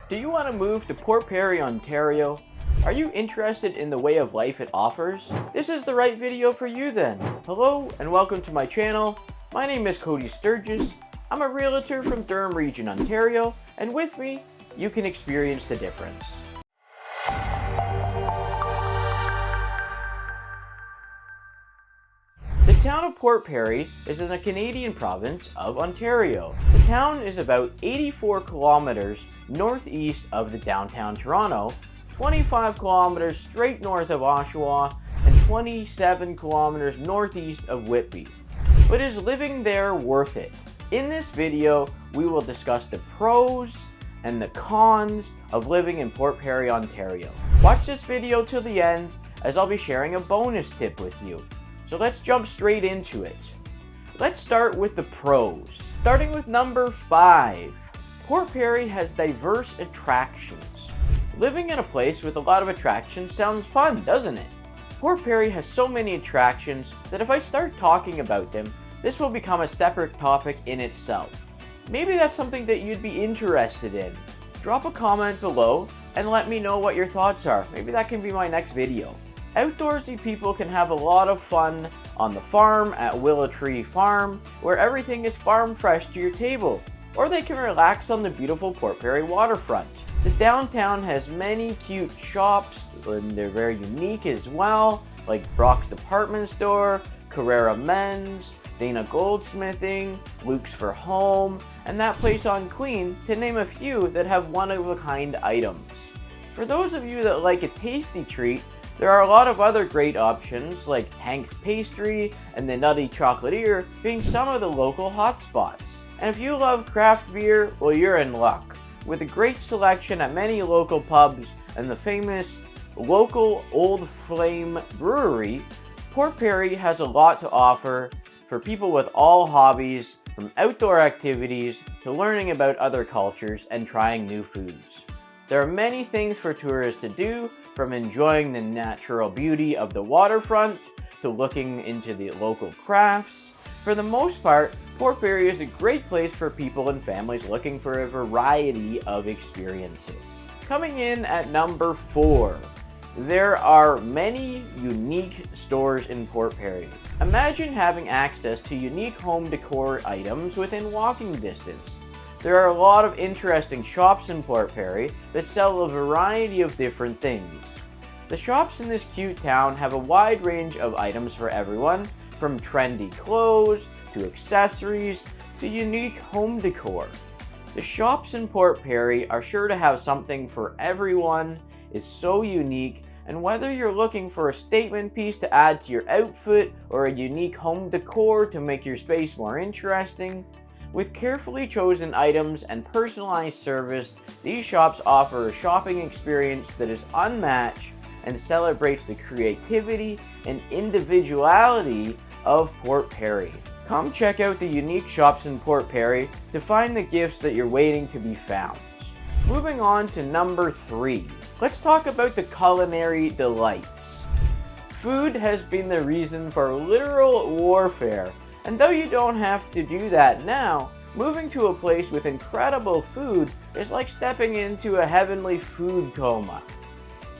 Do you want to move to Port Perry, Ontario? Are you interested in the way of life it offers? This is the right video for you then. Hello and welcome to my channel. My name is Cody Sturgess. I'm a realtor from Durham Region, Ontario, and with me, you can experience the difference. The town of Port Perry is in the Canadian province of Ontario. The town is about 84 kilometers northeast of the downtown Toronto, 25 kilometers straight north of Oshawa, and 27 kilometers northeast of Whitby. But is living there worth it? In this video, we will discuss the pros and the cons of living in Port Perry, Ontario. Watch this video till the end, as I'll be sharing a bonus tip with you. So let's jump straight into it. Let's start with the pros. Starting with number 5. Port Perry has diverse attractions. Living in a place with a lot of attractions sounds fun, doesn't it? Port Perry has so many attractions that if I start talking about them, this will become a separate topic in itself. Maybe that's something that you'd be interested in. Drop a comment below and let me know what your thoughts are. Maybe that can be my next video. Outdoorsy people can have a lot of fun on the farm at Willow Tree Farm, where everything is farm fresh to your table. Or they can relax on the beautiful Port Perry waterfront. The downtown has many cute shops, and they're very unique as well, like Brock's Department Store, Carrera Men's, Dana Goldsmithing, Luke's for Home, and that place on Queen, to name a few that have one-of-a-kind items. For those of you that like a tasty treat, there are a lot of other great options like Hank's Pastry and the Nutty Chocolatier being some of the local hotspots. And if you love craft beer, well, you're in luck. With a great selection at many local pubs and the famous local Old Flame Brewery, Port Perry has a lot to offer for people with all hobbies, from outdoor activities to learning about other cultures and trying new foods. There are many things for tourists to do, from enjoying the natural beauty of the waterfront to looking into the local crafts. For the most part, Port Perry is a great place for people and families looking for a variety of experiences. Coming in at number 4, there are many unique stores in Port Perry. Imagine having access to unique home decor items within walking distance. There are a lot of interesting shops in Port Perry that sell a variety of different things. The shops in this cute town have a wide range of items for everyone, from trendy clothes to accessories to unique home decor. The shops in Port Perry are sure to have something for everyone. It's so unique, and whether you're looking for a statement piece to add to your outfit or a unique home decor to make your space more interesting, with carefully chosen items and personalized service, these shops offer a shopping experience that is unmatched and celebrates the creativity and individuality of Port Perry. Come check out the unique shops in Port Perry to find the gifts that you're waiting to be found. Moving on to number 3, let's talk about the Culinary Delights. Food has been the reason for literal warfare, and though you don't have to do that now, moving to a place with incredible food is like stepping into a heavenly food coma.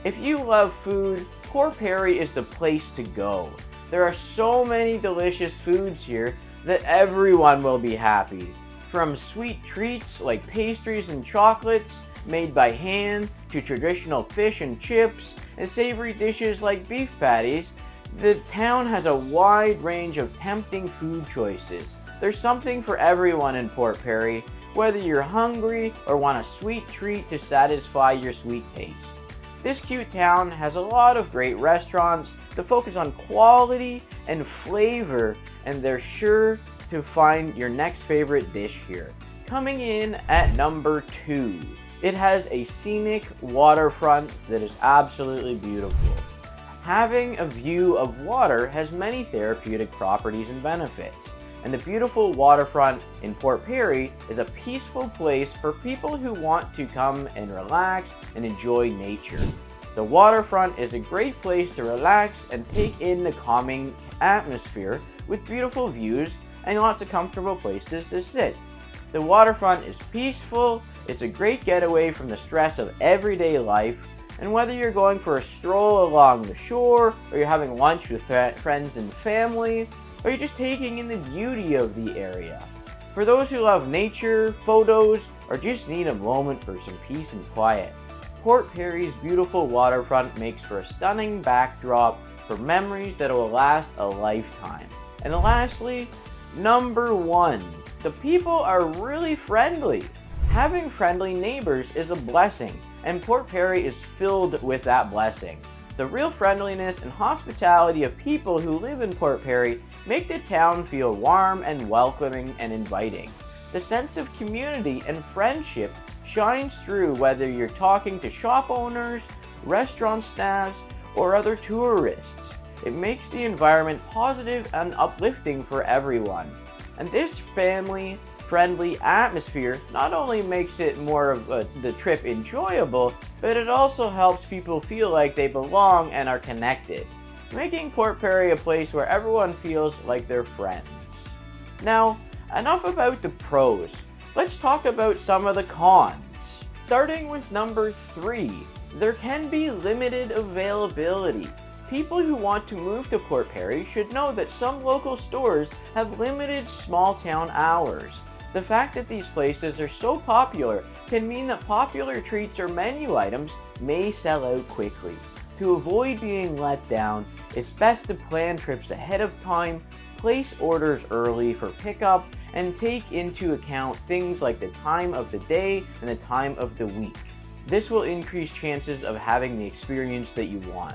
If you love food, Port Perry is the place to go. There are so many delicious foods here that everyone will be happy. From sweet treats like pastries and chocolates made by hand to traditional fish and chips and savory dishes like beef patties, the town has a wide range of tempting food choices. There's something for everyone in Port Perry, whether you're hungry or want a sweet treat to satisfy your sweet taste. This cute town has a lot of great restaurants that focus on quality and flavor, and they're sure to find your next favorite dish here. Coming in at number 2, it has a scenic waterfront that is absolutely beautiful. Having a view of water has many therapeutic properties and benefits, and the beautiful waterfront in Port Perry is a peaceful place for people who want to come and relax and enjoy nature. The waterfront is a great place to relax and take in the calming atmosphere with beautiful views and lots of comfortable places to sit. The waterfront is peaceful, It's a great getaway from the stress of everyday life, and whether you're going for a stroll along the shore, or you're having lunch with friends and family, or you're just taking in the beauty of the area. For those who love nature, photos, or just need a moment for some peace and quiet, Port Perry's beautiful waterfront makes for a stunning backdrop for memories that will last a lifetime. And lastly, number 1, the people are really friendly. Having friendly neighbors is a blessing, and Port Perry is filled with that blessing. The real friendliness and hospitality of people who live in Port Perry make the town feel warm and welcoming and inviting. The sense of community and friendship shines through whether you're talking to shop owners, restaurant staffs, or other tourists. It makes the environment positive and uplifting for everyone. And this family-friendly atmosphere not only makes it more of the trip enjoyable, but it also helps people feel like they belong and are connected, making Port Perry a place where everyone feels like they're friends. Now, enough about the pros. Let's talk about some of the cons. Starting with number 3, there can be limited availability. People who want to move to Port Perry should know that some local stores have limited small town hours. The fact that these places are so popular can mean that popular treats or menu items may sell out quickly. To avoid being let down, it's best to plan trips ahead of time, place orders early for pickup, and take into account things like the time of the day and the time of the week. This will increase chances of having the experience that you want.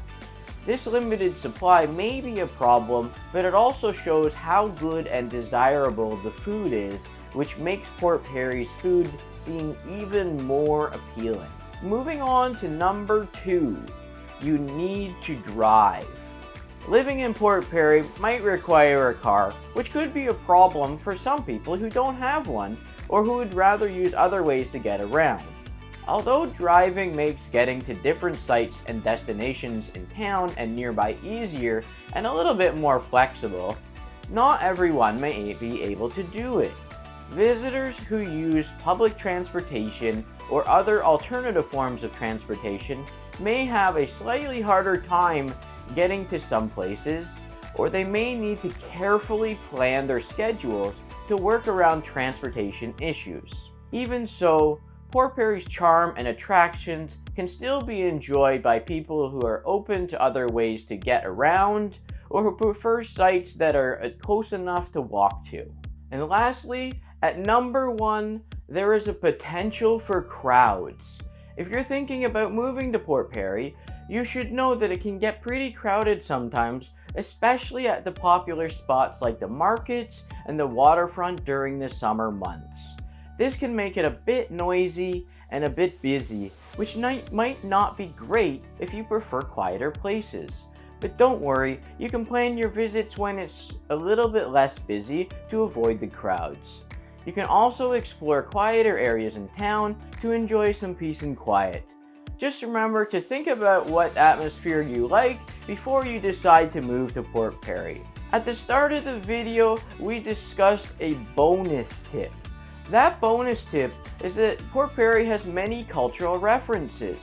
This limited supply may be a problem, but it also shows how good and desirable the food is, which makes Port Perry's food seem even more appealing. Moving on to number 2, you need to drive. Living in Port Perry might require a car, which could be a problem for some people who don't have one or who would rather use other ways to get around. Although driving makes getting to different sites and destinations in town and nearby easier and a little bit more flexible, not everyone may be able to do it. Visitors who use public transportation or other alternative forms of transportation may have a slightly harder time getting to some places, or they may need to carefully plan their schedules to work around transportation issues. Even so, Port Perry's charm and attractions can still be enjoyed by people who are open to other ways to get around or who prefer sites that are close enough to walk to. And lastly, at number 1, there is a potential for crowds. If you're thinking about moving to Port Perry, you should know that it can get pretty crowded sometimes, especially at the popular spots like the markets and the waterfront during the summer months. This can make it a bit noisy and a bit busy, which might not be great if you prefer quieter places. But don't worry, you can plan your visits when it's a little bit less busy to avoid the crowds. You can also explore quieter areas in town to enjoy some peace and quiet. Just remember to think about what atmosphere you like before you decide to move to Port Perry. At the start of the video, we discussed a bonus tip. That bonus tip is that Port Perry has many cultural references.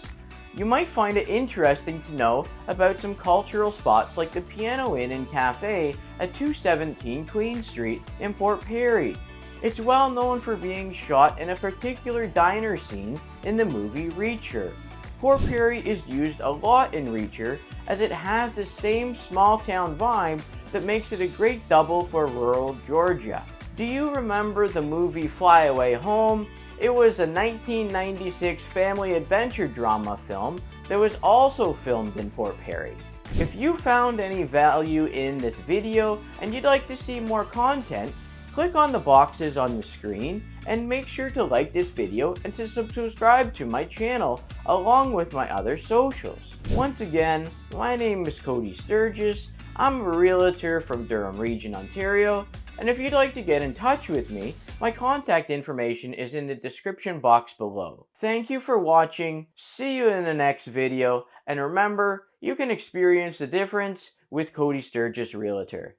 You might find it interesting to know about some cultural spots like the Piano Inn and Cafe at 217 Queen Street in Port Perry. It's well known for being shot in a particular diner scene in the movie Reacher. Port Perry is used a lot in Reacher as it has the same small town vibe that makes it a great double for rural Georgia. Do you remember the movie Fly Away Home? It was a 1996 family adventure drama film that was also filmed in Port Perry. If you found any value in this video and you'd like to see more content, click on the boxes on the screen and make sure to like this video and to subscribe to my channel along with my other socials. Once again, my name is Cody Sturgess. I'm a realtor from Durham Region, Ontario, and if you'd like to get in touch with me, my contact information is in the description box below. Thank you for watching, see you in the next video, and remember, you can experience the difference with Cody Sturgess Realtor.